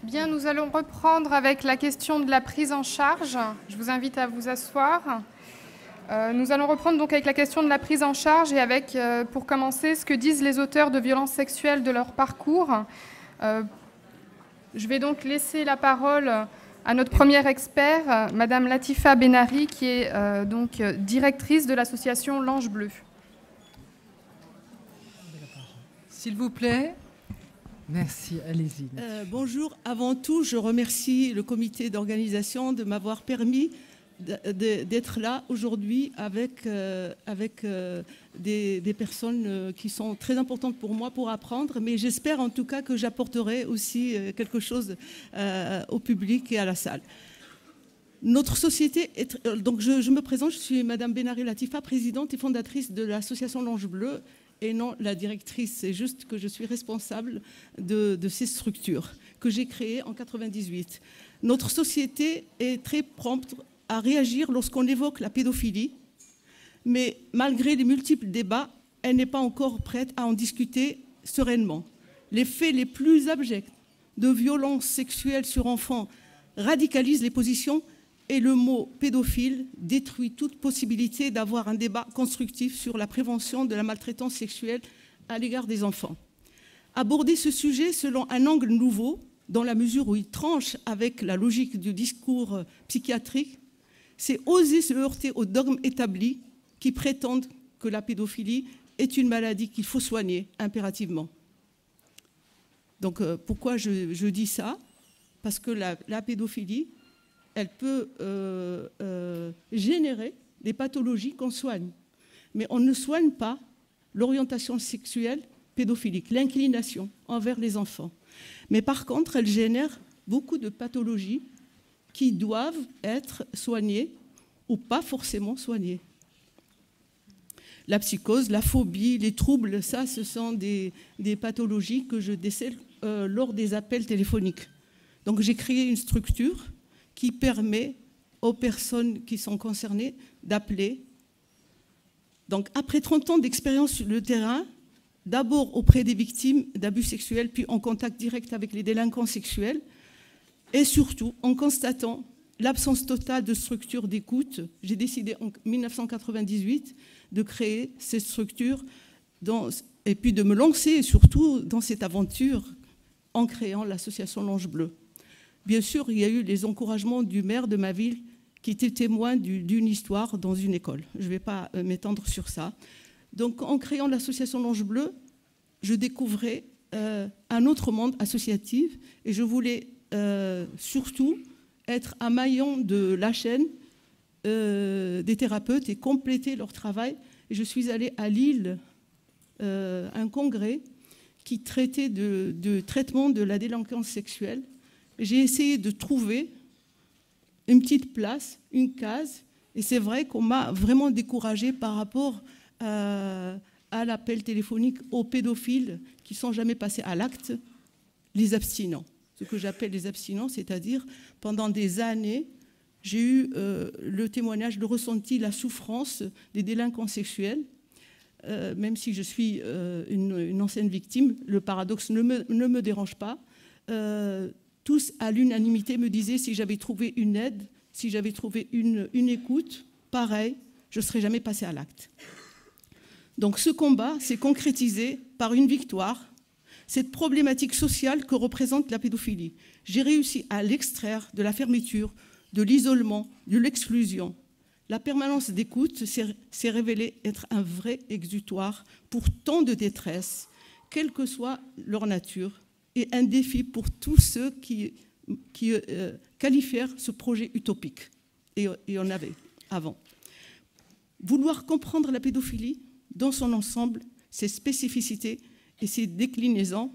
Bien, nous allons reprendre avec la question de la prise en charge. Je vous invite à vous asseoir. Nous allons reprendre donc avec la question de la prise en charge et avec, pour commencer, ce que disent les auteurs de violences sexuelles de leur parcours. Je vais donc laisser la parole à notre première expert, Madame Latifa Benari, qui est donc directrice de l'association L'Ange Bleu. S'il vous plaît. Merci, allez-y. Bonjour. Avant tout, je remercie le comité d'organisation de m'avoir permis d'être là aujourd'hui avec des personnes qui sont très importantes pour moi pour apprendre, mais j'espère en tout cas que j'apporterai aussi quelque chose au public et à la salle. Notre société est... Donc je me présente, je suis Madame Benari Latifa, présidente et fondatrice de l'association L'Ange Bleu, et non la directrice, c'est juste que je suis responsable de ces structures que j'ai créées en 1998. Notre société est très prompte à réagir lorsqu'on évoque la pédophilie, mais malgré les multiples débats, elle n'est pas encore prête à en discuter sereinement. Les faits les plus abjects de violences sexuelles sur enfants radicalisent les positions et le mot pédophile détruit toute possibilité d'avoir un débat constructif sur la prévention de la maltraitance sexuelle à l'égard des enfants. Aborder ce sujet selon un angle nouveau, dans la mesure où il tranche avec la logique du discours psychiatrique, c'est oser se heurter aux dogmes établis qui prétendent que la pédophilie est une maladie qu'il faut soigner impérativement. Donc pourquoi je dis ça? Parce que la pédophilie, elle peut générer des pathologies qu'on soigne. Mais on ne soigne pas l'orientation sexuelle pédophilique, l'inclination envers les enfants. Mais par contre, elle génère beaucoup de pathologies qui doivent être soignées ou pas forcément soignées. La psychose, la phobie, les troubles, ça, ce sont des pathologies que je décèle lors des appels téléphoniques. Donc j'ai créé une structure qui permet aux personnes qui sont concernées d'appeler. Donc, après 30 ans d'expérience sur le terrain, d'abord auprès des victimes d'abus sexuels, puis en contact direct avec les délinquants sexuels, et surtout en constatant l'absence totale de structure d'écoute, j'ai décidé en 1998 de créer cette structure et puis de me lancer surtout dans cette aventure en créant l'association L'Ange Bleu. Bien sûr, il y a eu les encouragements du maire de ma ville qui était témoin d'une histoire dans une école. Je ne vais pas m'étendre sur ça. Donc, en créant l'association L'Ange Bleu, je découvrais un autre monde associatif et je voulais surtout être un maillon de la chaîne des thérapeutes et compléter leur travail. Et je suis allée à Lille, un congrès qui traitait de traitement de la délinquance sexuelle. J'ai essayé de trouver une petite place, une case, et c'est vrai qu'on m'a vraiment découragée par rapport à l'appel téléphonique aux pédophiles qui ne sont jamais passés à l'acte, les abstinents. Ce que j'appelle les abstinents, c'est-à-dire pendant des années, j'ai eu le témoignage, le ressenti, la souffrance des délinquants sexuels. Même si je suis une ancienne victime, le paradoxe ne me dérange pas. Tous, à l'unanimité, me disaient si j'avais trouvé une aide, si j'avais trouvé une écoute, pareil, je ne serais jamais passé à l'acte. Donc ce combat s'est concrétisé par une victoire, cette problématique sociale que représente la pédophilie. J'ai réussi à l'extraire de la fermeture, de l'isolement, de l'exclusion. La permanence d'écoute s'est révélée être un vrai exutoire pour tant de détresse, quelle que soit leur nature, et un défi pour tous ceux qui qualifièrent ce projet utopique. Et il y en avait avant. Vouloir comprendre la pédophilie dans son ensemble, ses spécificités et ses déclinaisons,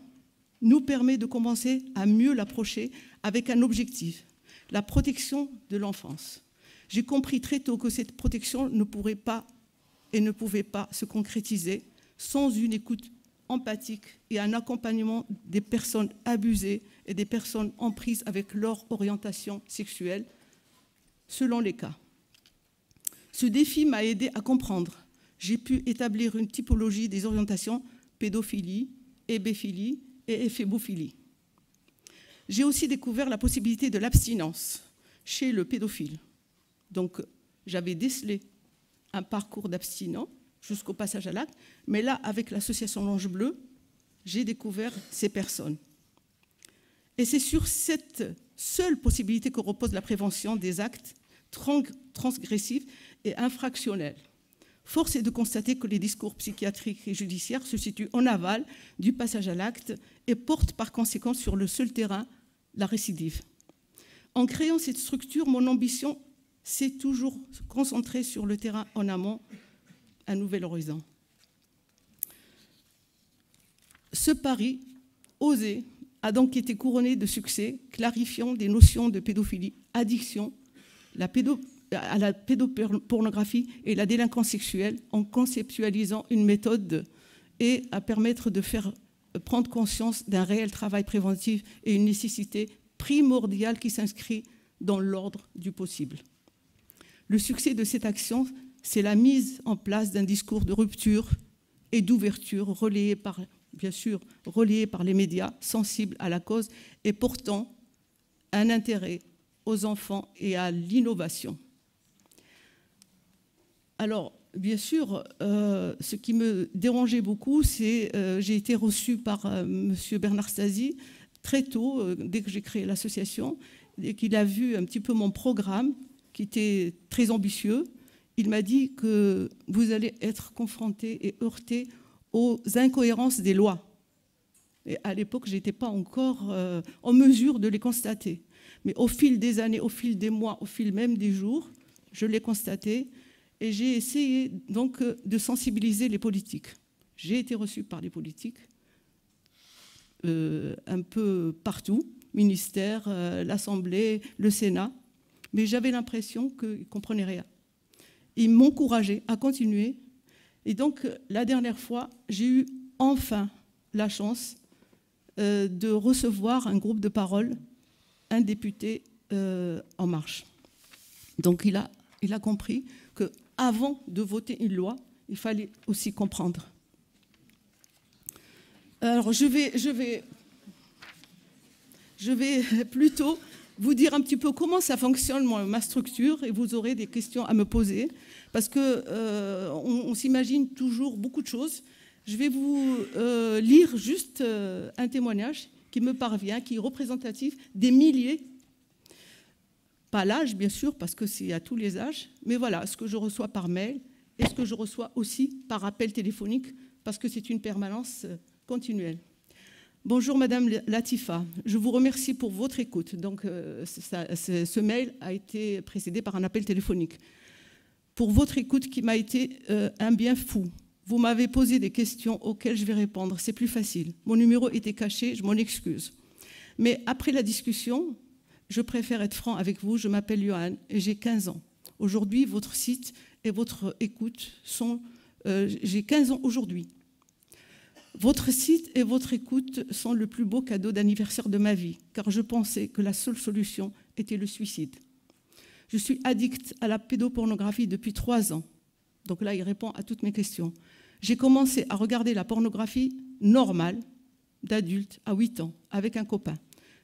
nous permet de commencer à mieux l'approcher avec un objectif, la protection de l'enfance. J'ai compris très tôt que cette protection ne pourrait pas et ne pouvait pas se concrétiser sans une écoute empathique et un accompagnement des personnes abusées et des personnes en prise avec leur orientation sexuelle, selon les cas. Ce défi m'a aidé à comprendre. J'ai pu établir une typologie des orientations pédophilie, hébéphilie et éphébophilie. J'ai aussi découvert la possibilité de l'abstinence chez le pédophile. Donc, j'avais décelé un parcours d'abstinent jusqu'au passage à l'acte, mais là, avec l'association L'Ange Bleu, j'ai découvert ces personnes. Et c'est sur cette seule possibilité que repose la prévention des actes transgressifs et infractionnels. Force est de constater que les discours psychiatriques et judiciaires se situent en aval du passage à l'acte et portent par conséquent sur le seul terrain la récidive. En créant cette structure, mon ambition s'est toujours concentrée sur le terrain en amont, un nouvel horizon. Ce pari osé a donc été couronné de succès, clarifiant des notions de pédophilie, addiction, à la pédopornographie et la délinquance sexuelle, en conceptualisant une méthode et à permettre de faire prendre conscience d'un réel travail préventif et une nécessité primordiale qui s'inscrit dans l'ordre du possible. Le succès de cette action, c'est la mise en place d'un discours de rupture et d'ouverture relayé par les médias sensibles à la cause et portant un intérêt aux enfants et à l'innovation. Alors, bien sûr, ce qui me dérangeait beaucoup, c'est j'ai été reçue par M. Bernard Stasi très tôt, dès que j'ai créé l'association, et qu'il a vu un petit peu mon programme, qui était très ambitieux. Il m'a dit que vous allez être confronté et heurté aux incohérences des lois. Et à l'époque, je n'étais pas encore en mesure de les constater. Mais au fil des années, au fil des mois, au fil même des jours, je l'ai constaté et j'ai essayé donc de sensibiliser les politiques. J'ai été reçue par les politiques un peu partout, ministère, l'Assemblée, le Sénat, mais j'avais l'impression qu'ils ne comprenaient rien. Ils m'encourageaient à continuer. Et donc, la dernière fois, j'ai eu enfin la chance de recevoir un groupe de parole, un député En Marche. Donc, il a compris qu'avant de voter une loi, il fallait aussi comprendre. Alors, je vais plutôt vous dire un petit peu comment ça fonctionne, ma structure, et vous aurez des questions à me poser, parce qu'on s'imagine toujours beaucoup de choses. Je vais vous lire juste un témoignage qui me parvient, qui est représentatif des milliers, pas l'âge bien sûr, parce que c'est à tous les âges, mais voilà, ce que je reçois par mail et ce que je reçois aussi par appel téléphonique, parce que c'est une permanence continuelle. Bonjour Madame Latifa, je vous remercie pour votre écoute. Donc ce mail a été précédé par un appel téléphonique. Pour votre écoute qui m'a été un bien fou. Vous m'avez posé des questions auxquelles je vais répondre, c'est plus facile. Mon numéro était caché, je m'en excuse. Mais après la discussion, je préfère être franc avec vous, je m'appelle Johan et j'ai 15 ans. Aujourd'hui, votre site et votre écoute sont... j'ai 15 ans aujourd'hui. Votre site et votre écoute sont le plus beau cadeau d'anniversaire de ma vie, car je pensais que la seule solution était le suicide. Je suis addict à la pédopornographie depuis 3 ans. Donc là, il répond à toutes mes questions. J'ai commencé à regarder la pornographie normale d'adulte à 8 ans, avec un copain.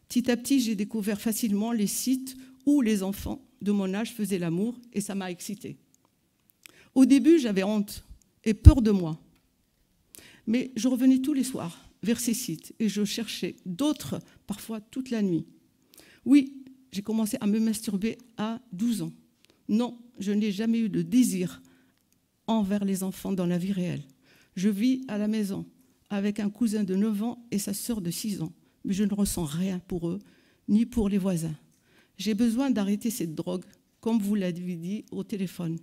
Petit à petit, j'ai découvert facilement les sites où les enfants de mon âge faisaient l'amour, et ça m'a excitée. Au début, j'avais honte et peur de moi. Mais je revenais tous les soirs vers ces sites et je cherchais d'autres, parfois toute la nuit. Oui, j'ai commencé à me masturber à 12 ans. Non, je n'ai jamais eu de désir envers les enfants dans la vie réelle. Je vis à la maison avec un cousin de 9 ans et sa sœur de 6 ans, mais je ne ressens rien pour eux, ni pour les voisins. J'ai besoin d'arrêter cette drogue, comme vous l'avez dit au téléphone.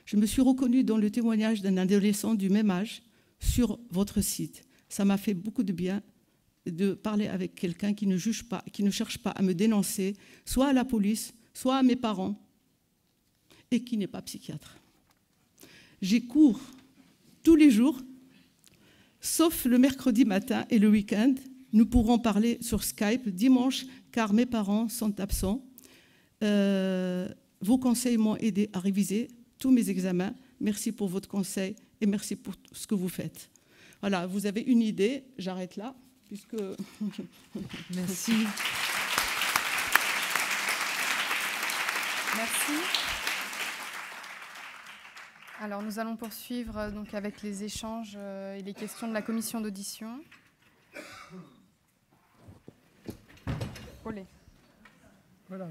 Je me suis reconnue dans le témoignage d'un adolescent du même âge sur votre site. Ça m'a fait beaucoup de bien de parler avec quelqu'un qui ne juge pas, qui ne cherche pas à me dénoncer, soit à la police, soit à mes parents, et qui n'est pas psychiatre. J'ai cours tous les jours, sauf le mercredi matin et le week-end. Nous pourrons parler sur Skype dimanche, car mes parents sont absents. Vos conseils m'ont aidé à réviser tous mes examens. Merci pour votre conseil et merci pour ce que vous faites. Voilà, vous avez une idée, j'arrête là, puisque... Merci. Merci. Alors, nous allons poursuivre donc, avec les échanges et les questions de la commission d'audition. Olé. Voilà.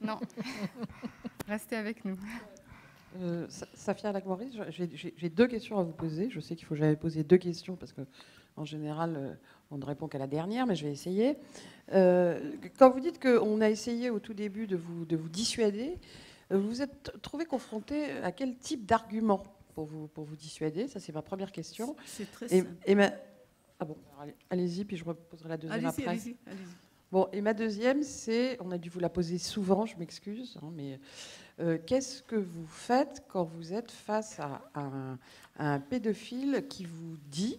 Non. Restez avec nous. Safia Lagmoris, j'ai 2 questions à vous poser. Je sais qu'il faut jamais poser 2 questions parce qu'en général, on ne répond qu'à la dernière, mais je vais essayer. Quand vous dites qu'on a essayé au tout début de vous dissuader, vous vous êtes trouvé confronté à quel type d'argument pour vous dissuader? Ça, c'est ma première question. C'est très simple. Ah bon, allez-y, puis je reposerai la deuxième après. Allez-y. Bon, et ma deuxième, c'est, on a dû vous la poser souvent, je m'excuse, hein, mais qu'est-ce que vous faites quand vous êtes face à un pédophile qui vous dit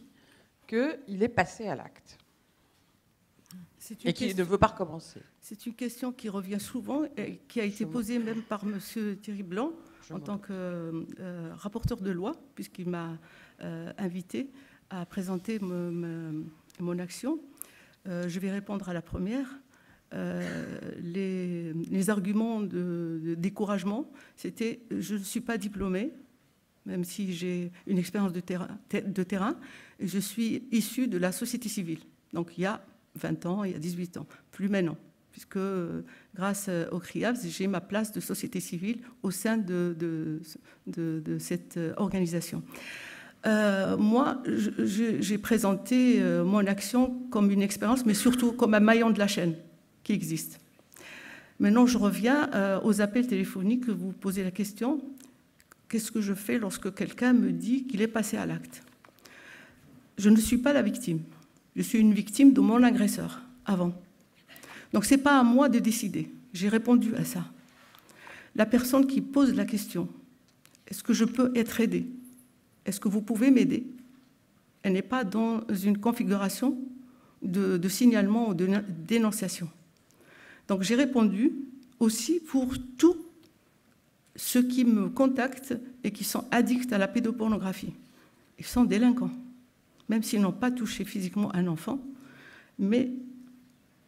qu'il est passé à l'acte et qui ne veut pas recommencer? C'est une question qui revient souvent et qui a été posée même par M. Thierry Blanc en tant que rapporteur de loi, puisqu'il m'a invité à présenter mon action. Je vais répondre à la première. Les arguments de découragement, c'était « je ne suis pas diplômée », même si j'ai une expérience de terrain, et je suis issue de la société civile. Donc il y a 20 ans, il y a 18 ans, plus maintenant, puisque grâce au CRIABS, j'ai ma place de société civile au sein de cette organisation. Moi, j'ai présenté mon action comme une expérience, mais surtout comme un maillon de la chaîne qui existe. Maintenant, je reviens aux appels téléphoniques que vous posez la question. Qu'est-ce que je fais lorsque quelqu'un me dit qu'il est passé à l'acte? Je ne suis pas la victime. Je suis une victime de mon agresseur avant. Donc, ce n'est pas à moi de décider. J'ai répondu à ça. La personne qui pose la question, est-ce que je peux être aidée? Est-ce que vous pouvez m'aider? Elle n'est pas dans une configuration de signalement ou de dénonciation. Donc j'ai répondu aussi pour tous ceux qui me contactent et qui sont addicts à la pédopornographie. Ils sont délinquants, même s'ils n'ont pas touché physiquement un enfant, mais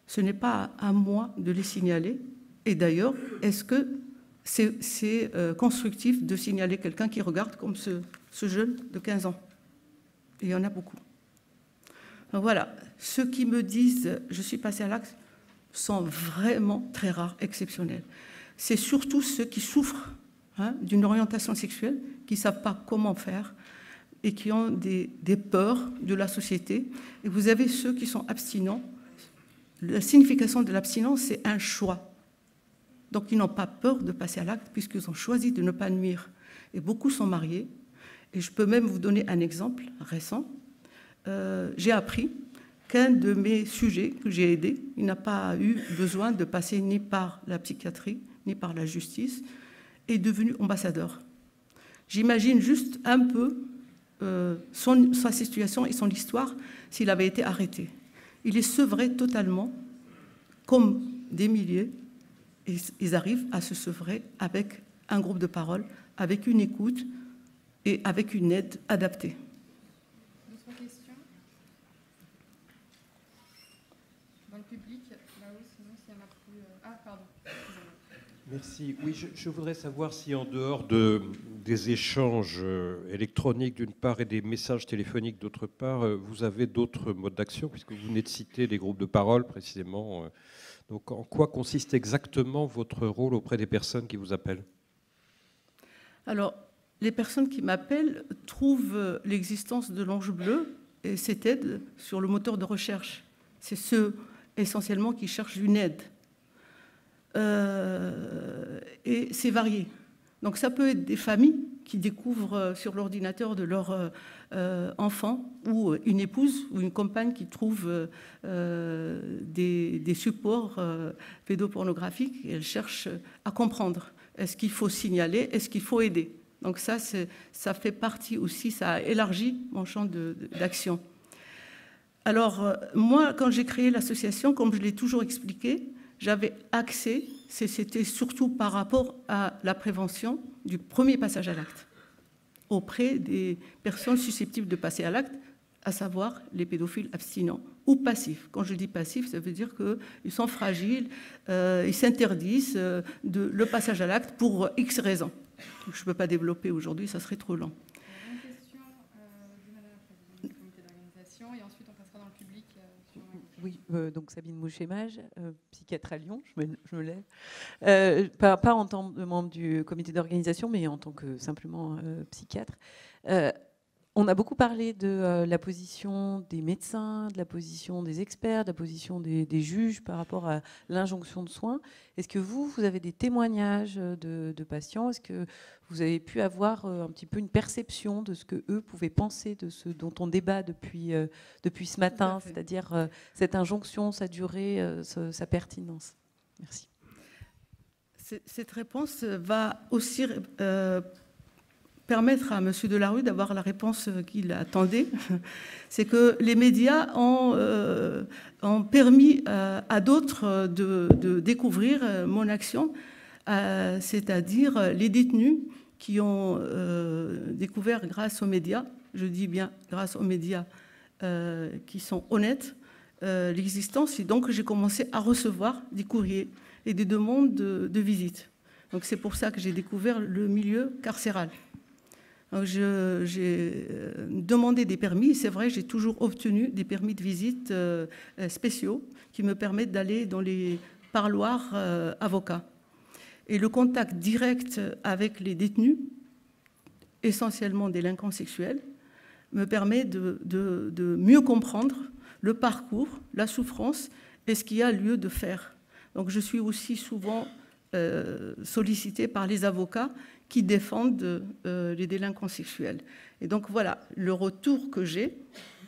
ce n'est pas à moi de les signaler. Et d'ailleurs, est-ce que c'est constructif de signaler quelqu'un qui regarde comme ce jeune de 15 ans? Et il y en a beaucoup. Donc voilà, ceux qui me disent « je suis passé à l'acte » sont vraiment très rares, exceptionnels. C'est surtout ceux qui souffrent d'une orientation sexuelle, qui ne savent pas comment faire et qui ont des peurs de la société. Et vous avez ceux qui sont abstinents. La signification de l'abstinence, c'est un choix. Donc ils n'ont pas peur de passer à l'acte puisqu'ils ont choisi de ne pas nuire. Et beaucoup sont mariés. Et je peux même vous donner un exemple récent. J'ai appris qu'un de mes sujets que j'ai aidé, il n'a pas eu besoin de passer ni par la psychiatrie, ni par la justice, est devenu ambassadeur. J'imagine juste un peu sa situation et son histoire s'il avait été arrêté. Il est sevré totalement, comme des milliers, et ils arrivent à se sevrer avec un groupe de parole, avec une écoute et avec une aide adaptée. D'autres questions? Dans le public, là-haut, sinon, s'il y en a plus... Ah, pardon. Merci. Oui, je voudrais savoir si en dehors des échanges électroniques d'une part et des messages téléphoniques d'autre part, vous avez d'autres modes d'action, puisque vous venez de citer les groupes de parole précisément. Donc en quoi consiste exactement votre rôle auprès des personnes qui vous appellent? Alors, les personnes qui m'appellent trouvent l'existence de l'ange bleu et cette aide sur le moteur de recherche. C'est ceux essentiellement qui cherchent une aide. Et c'est varié. Donc ça peut être des familles qui découvrent sur l'ordinateur de leur enfant ou une épouse ou une compagne qui trouve des supports pédopornographiques et elle cherche à comprendre. Est-ce qu'il faut signaler? Est-ce qu'il faut aider? Donc ça fait partie aussi, ça a élargi mon champ d'action. Alors moi, quand j'ai créé l'association, comme je l'ai toujours expliqué, j'avais accès, c'était surtout par rapport à la prévention du premier passage à l'acte, auprès des personnes susceptibles de passer à l'acte, à savoir les pédophiles abstinents ou passifs. Quand je dis passifs, ça veut dire qu'ils sont fragiles, ils s'interdisent le passage à l'acte pour X raisons. Je ne peux pas développer aujourd'hui, ça serait trop long. Une question de Madame la Présidente du comité d'organisation et ensuite on passera dans le public. Oui, donc Sabine Mouchémage, psychiatre à Lyon, je me lève. Pas en tant que membre du comité d'organisation, mais en tant que simplement psychiatre. On a beaucoup parlé de la position des médecins, de la position des experts, de la position des juges par rapport à l'injonction de soins. Est-ce que vous avez des témoignages de patients? Est-ce que vous avez pu avoir un petit peu une perception de ce que eux pouvaient penser de ce dont on débat depuis ce matin, c'est-à-dire cette injonction, sa durée, sa pertinence? Merci. Cette réponse va aussi permettre à M. Delarue d'avoir la réponse qu'il attendait. C'est que les médias ont permis à d'autres de découvrir mon action, c'est-à-dire les détenus qui ont découvert grâce aux médias, je dis bien grâce aux médias qui sont honnêtes, l'existence. Et donc j'ai commencé à recevoir des courriers et des demandes de visite. Donc c'est pour ça que j'ai découvert le milieu carcéral. J'ai demandé des permis, c'est vrai, j'ai toujours obtenu des permis de visite spéciaux qui me permettent d'aller dans les parloirs avocats. Et le contact direct avec les détenus, essentiellement délinquants sexuels, me permet de mieux comprendre le parcours, la souffrance et ce qu'il y a lieu de faire. Donc je suis aussi souvent sollicitée par les avocats qui défendent les délinquants sexuels. Et donc voilà, le retour que j'ai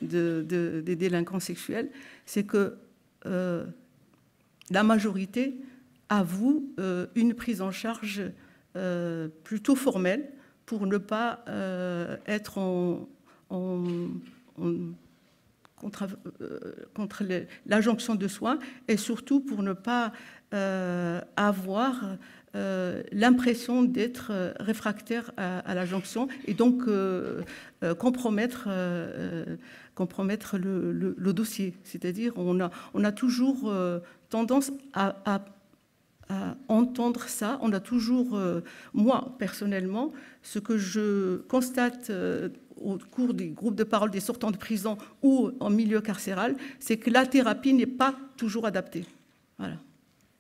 des délinquants sexuels, c'est que la majorité avoue une prise en charge plutôt formelle pour ne pas être contre l'injonction de soins et surtout pour ne pas avoir l'impression d'être réfractaire à l'injonction et donc compromettre le dossier. C'est-à-dire on a toujours tendance à entendre ça. On a toujours, moi personnellement, ce que je constate au cours des groupes de parole des sortants de prison ou en milieu carcéral, c'est que la thérapie n'est pas toujours adaptée. Voilà.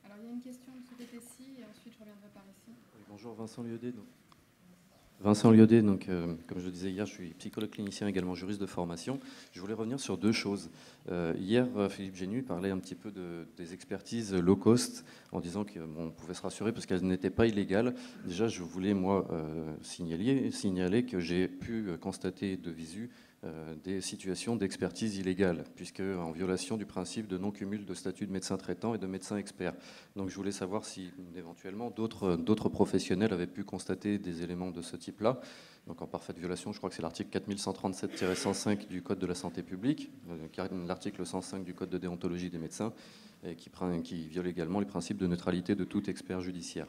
Alors il y a une question de ce côté-ci et ensuite je reviendrai par ici. Oui, bonjour, Vincent Liaudet. Vincent Liaudet, donc, comme je le disais hier, je suis psychologue clinicien, également juriste de formation. Je voulais revenir sur deux choses. Hier, Philippe Génu parlait un petit peu des expertises low cost, en disant qu'on pouvait se rassurer parce qu'elles n'étaient pas illégales. Déjà, je voulais, moi, signaler que j'ai pu constater de visu des situations d'expertise illégale, puisque en violation du principe de non-cumul de statut de médecin traitant et de médecin expert. Donc je voulais savoir si éventuellement d'autres professionnels avaient pu constater des éléments de ce type-là. Donc en parfaite violation, je crois que c'est l'article 4137-105 du Code de la santé publique, l'article 105 du Code de déontologie des médecins, qui viole également les principes de neutralité de tout expert judiciaire.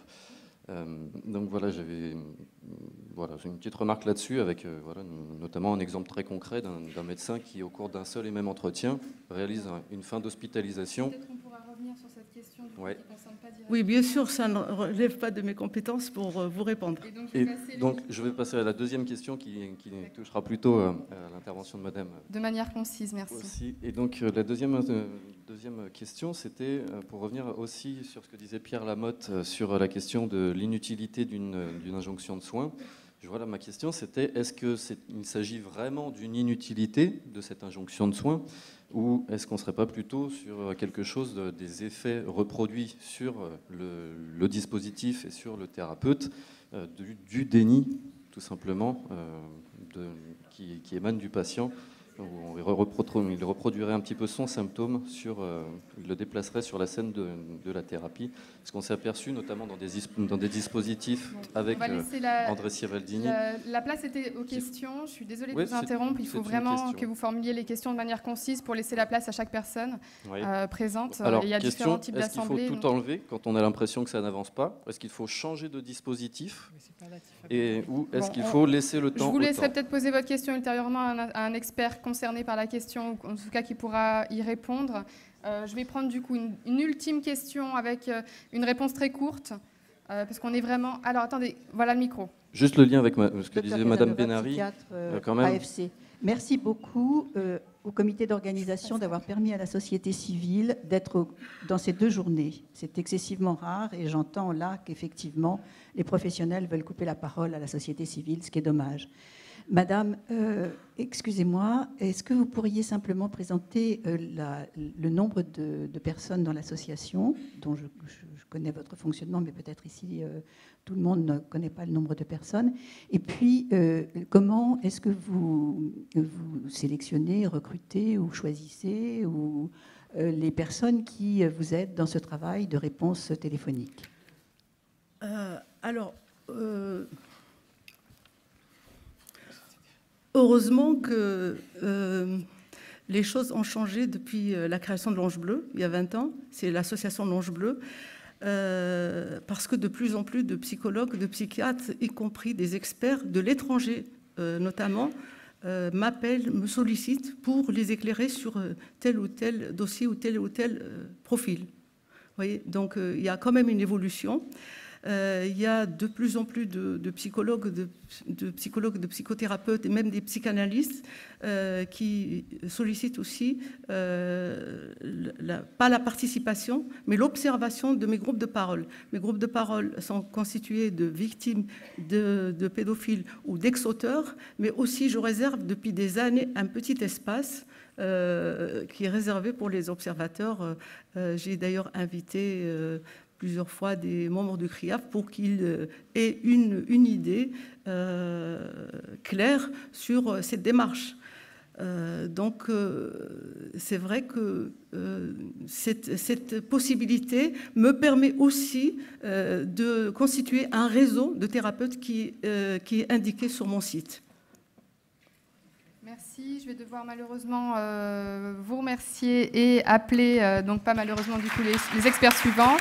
Donc voilà, j'avais une petite remarque là-dessus, avec notamment un exemple très concret d'un médecin qui, au cours d'un seul et même entretien, réalise une fin d'hospitalisation. Peut-être qu'on pourra revenir sur cette question qui ne concerne pas directement. Oui, bien sûr, ça ne relève pas de mes compétences pour vous répondre. Et donc je vais passer à la deuxième question qui touchera plutôt à l'intervention de Madame. De manière concise, merci. Aussi. Et donc la deuxième question, c'était pour revenir aussi sur ce que disait Pierre Lamotte sur la question de l'inutilité d'une injonction de soins. Voilà, ma question, c'était est-ce qu'il s'agit vraiment d'une inutilité de cette injonction de soins ou est-ce qu'on ne serait pas plutôt sur quelque chose des effets reproduits sur le dispositif et sur le thérapeute, du déni, tout simplement, qui émane du patient, où il reproduirait un petit peu son symptôme, il le déplacerait sur la scène de la thérapie. Ce qu'on s'est aperçu, notamment dans des dispositifs avec André Sieraldini. La place était aux questions. Je suis désolée de vous interrompre. Il faut vraiment que vous formuliez les questions de manière concise pour laisser la place à chaque personne présente. Alors, il y a différents types d'assemblées. Est-ce qu'il faut tout enlever quand on a l'impression que ça n'avance pas? Est-ce qu'il faut changer de dispositif? Ou est-ce qu'il faut laisser le temps? Je vous laisserai peut-être poser votre question ultérieurement à un expert concerné par la question, ou en tout cas qui pourra y répondre. Je vais prendre du coup une ultime question avec une réponse très courte, parce qu'on est vraiment... Alors attendez, voilà le micro. Juste le lien avec ce que Dr. disait Madame Casanova, Benary, psychiatre, quand même. AFC. Merci beaucoup au comité d'organisation d'avoir permis à la société civile d'être dans ces 2 journées. C'est excessivement rare et j'entends là qu'effectivement les professionnels veulent couper la parole à la société civile, ce qui est dommage. Madame, excusez-moi, est-ce que vous pourriez simplement présenter le nombre de personnes dans l'association, dont je connais votre fonctionnement, mais peut-être ici tout le monde ne connaît pas le nombre de personnes. Et puis, comment est-ce que vous sélectionnez, recrutez ou choisissez les personnes qui vous aident dans ce travail de réponse téléphonique? Heureusement que les choses ont changé depuis la création de l'Ange Bleu, il y a 20 ans. C'est l'association de l'Ange Bleu. Parce que de plus en plus de psychologues, de psychiatres, y compris des experts de l'étranger notamment, m'appellent, me sollicitent pour les éclairer sur tel ou tel dossier ou tel profil. Vous voyez, donc il y a quand même une évolution. Il y a de plus en plus de psychologues, de psychothérapeutes et même des psychanalystes qui sollicitent aussi pas la participation, mais l'observation de mes groupes de parole. Mes groupes de parole sont constitués de victimes de pédophiles ou d'ex-auteurs, mais aussi je réserve depuis des années un petit espace qui est réservé pour les observateurs. J'ai d'ailleurs invité plusieurs fois des membres du CRIAF pour qu'ils aient une idée claire sur cette démarche. Donc, c'est vrai que cette possibilité me permet aussi de constituer un réseau de thérapeutes qui est indiqué sur mon site. Merci. Je vais devoir malheureusement vous remercier et appeler, donc pas malheureusement du coup, les experts suivants.